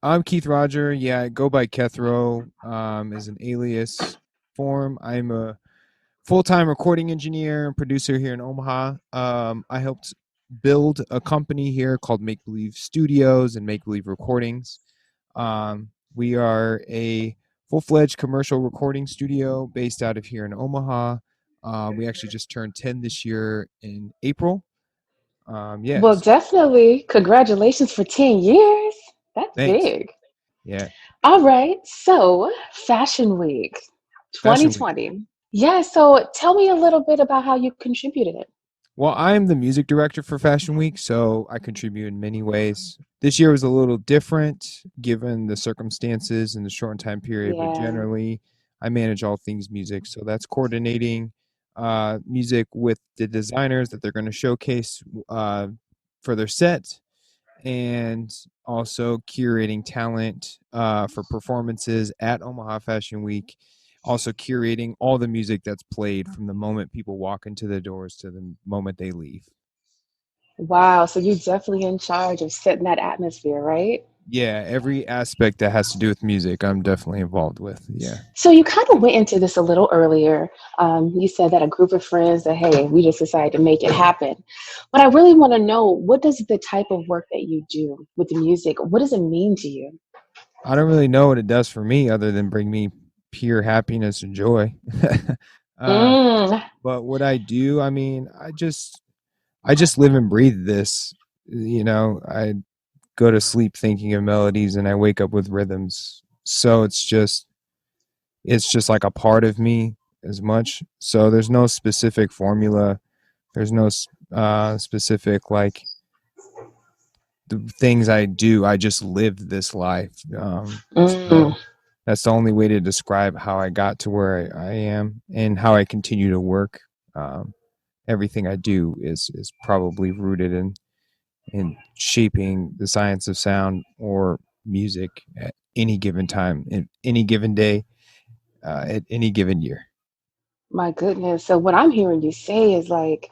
I'm Keith Rodger. Yeah, I go by Kethro as an alias form. I'm a full-time recording engineer and producer here in Omaha. I helped build a company here called Make Believe Studios and Make Believe Recordings. We are a full-fledged commercial recording studio based out of here in Omaha. We actually just turned 10 this year in April. Well, Yes, definitely. Congratulations for 10 years. That's thanks. big. Yeah, All right. So, Fashion Week Fashion Week. 2020. Yeah. So, tell me a little bit about how you contributed. Well, I'm the music director for Fashion Week, so I contribute in many ways. This year was a little different given the circumstances and the short time period, but Yeah. generally, I manage all things music. So that's coordinating music with the designers that they're going to showcase for their set, and also curating talent for performances at Omaha Fashion Week. Also curating all the music that's played from the moment people walk into the doors to the moment they leave. Wow. So, you're definitely in charge of setting that atmosphere, right? Yeah, every aspect that has to do with music, I'm definitely involved with. Yeah. So, you kind of went into this a little earlier. You said that a group of friends that, hey, we just decided to make it happen. But I really want to know, what does the type of work that you do with the music, what does it mean to you? I don't really know what it does for me other than bring me pure happiness and joy. uh, Mm. but what I do, I mean, I just live and breathe this. I go to sleep thinking of melodies and I wake up with rhythms. So it's just like a part of me as much. So there's no specific formula. There's no specific like the things I do. I just live this life. Mm. So that's the only way to describe how I got to where I am and how I continue to work. Um, Everything I do is probably rooted in shaping the science of sound or music at any given time, in any given day, at any given year. My goodness. So what I'm hearing you say is like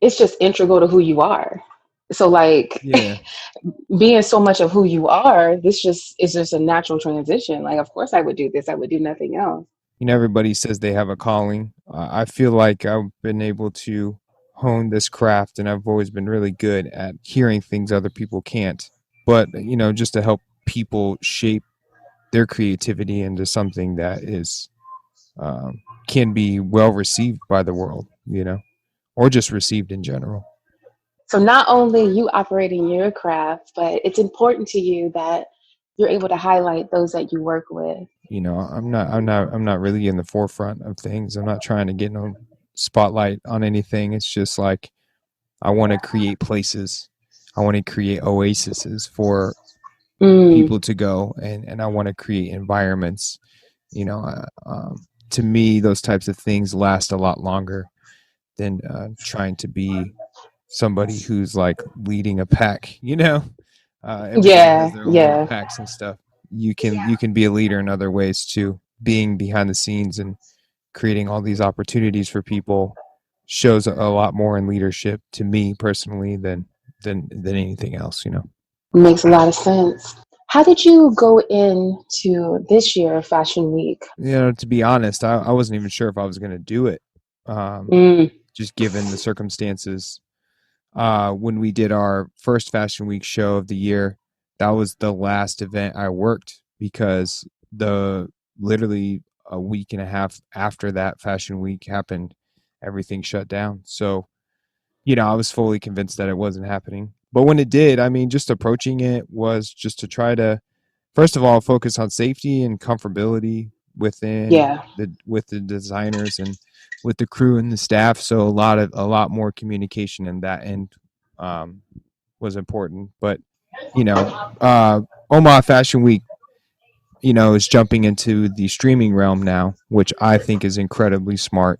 it's just integral to who you are. So like Yeah. being so much of who you are, this just is just a natural transition. Like of course I would do this. I would do nothing else. Everybody says they have a calling. I feel like I've been able to hone this craft, and I've always been really good at hearing things other people can't. But just to help people shape their creativity into something that is can be well received by the world, or just received in general. So not only you operating your craft, but it's important to you that you're able to highlight those that you work with. I'm not really in the forefront of things. I'm not trying to get no spotlight on anything. It's just like I want to create places. I want to create oases for Mm, people to go, and I want to create environments. To me, those types of things last a lot longer than trying to be somebody who's like leading a pack. Everybody has yeah, their own little yeah. packs and stuff. You can be a leader in other ways too. Being behind the scenes and creating all these opportunities for people shows a lot more in leadership to me personally than anything else. Makes a lot of sense. How did you go into this year of Fashion Week? To be honest, I wasn't even sure if I was going to do it, um, Mm, just given the circumstances. When we did our first Fashion Week show of the year, that was the last event I worked because the literally a week and a half after that Fashion Week happened, everything shut down. So, I was fully convinced that it wasn't happening. But when it did, I mean, just approaching it was just to try to, first of all, focus on safety and comfortability within yeah. with the designers and with the crew and the staff. So a lot more communication in that end um, was important. But you know, Omaha Fashion Week, is jumping into the streaming realm now, which I think is incredibly smart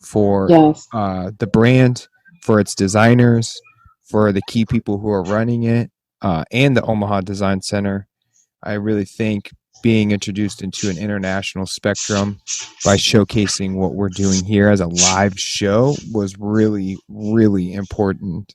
for Yes. the brand, for its designers, for the key people who are running it, and the Omaha Design Center. I really think being introduced into an international spectrum by showcasing what we're doing here as a live show was really, really important.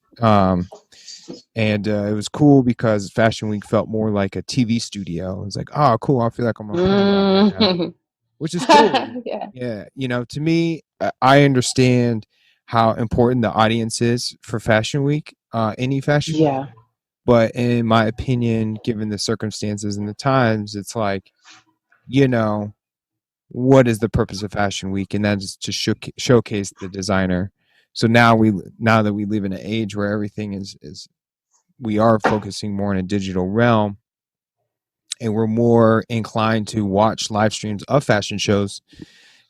And it was cool because Fashion Week felt more like a TV studio. It was like, oh, cool. I feel like I'm on Paramount right now, Mm. which is cool. Yeah. Yeah, to me, I understand how important the audience is for Fashion Week, any Fashion Week. Yeah. But in my opinion, given the circumstances and the times, it's like, you know, what is the purpose of Fashion Week? And that is to showcase the designer. So now that we live in an age where everything is we are focusing more in a digital realm, and we're more inclined to watch live streams of fashion shows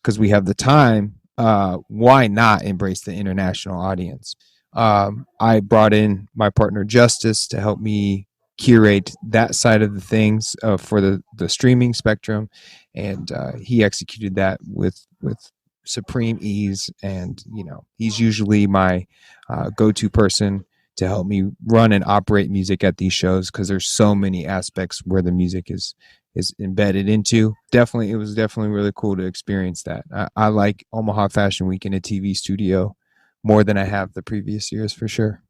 because we have the time. Why not embrace the international audience? I brought in my partner Justice to help me curate that side of the things for the streaming spectrum, and he executed that with supreme ease. And he's usually my go-to person to help me run and operate music at these shows because there's so many aspects where the music is embedded into. Definitely, it was definitely really cool to experience that. I like Omaha Fashion Week in a TV studio more than I have the previous years for sure.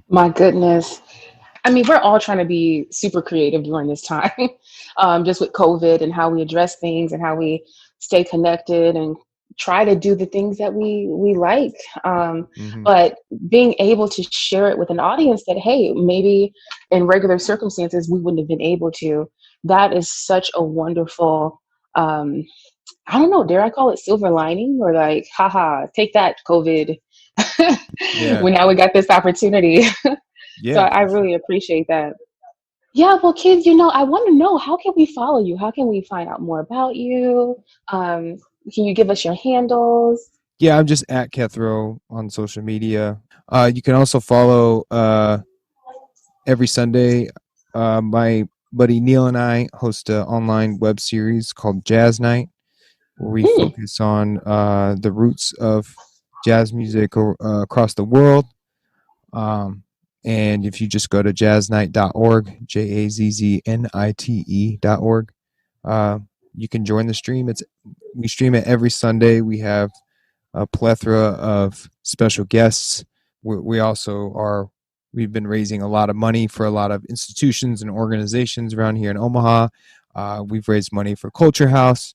My goodness. I mean, we're all trying to be super creative during this time, just with COVID and how we address things and how we stay connected and try to do the things that we like. Hmm. But being able to share it with an audience that, hey, maybe in regular circumstances we wouldn't have been able to. That is such a wonderful. I don't know. Dare I call it silver lining or like, haha, take that, COVID. Yeah, When now we got this opportunity. So yeah, I for sure. really appreciate that. Yeah, well, kids, I want to know, how can we follow you? How can we find out more about you? Um, can you give us your handles? Yeah, I'm just at Kethro on social media. You can also follow every Sunday. My buddy Neil and I host an online web series called Jazz Night, where we Hmm. focus on the roots of jazz music across the world. Um, and if you just go to jazznight.org, jazznite.org, uh, you can join the stream. We stream it every Sunday. We have a plethora of special guests. We also we've been raising a lot of money for a lot of institutions and organizations around here in Omaha. We've raised money for Culture House.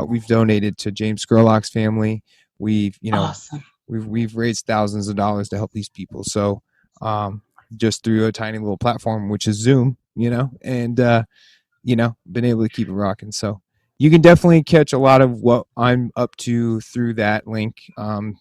We've donated to James Scurlock's family. We've you know Awesome. we've raised thousands of dollars to help these people. So um, just through a tiny little platform, which is Zoom, and been able to keep it rocking. So you can definitely catch a lot of what I'm up to through that link.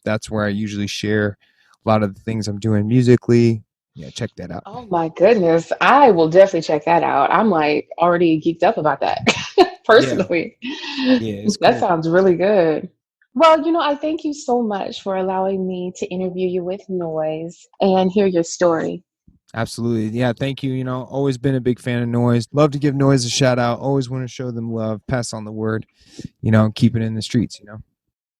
That's where I usually share a lot of the things I'm doing musically. Yeah, check that out. Oh my goodness. I will definitely check that out. I'm like already geeked up about that Yeah, personally. yeah, it's That cool. sounds really good. Well, I thank you so much for allowing me to interview you with Noise and hear your story. Absolutely. Yeah, thank you. Always been a big fan of Noise. Love to give Noise a shout out. Always want to show them love, pass on the word, keep it in the streets.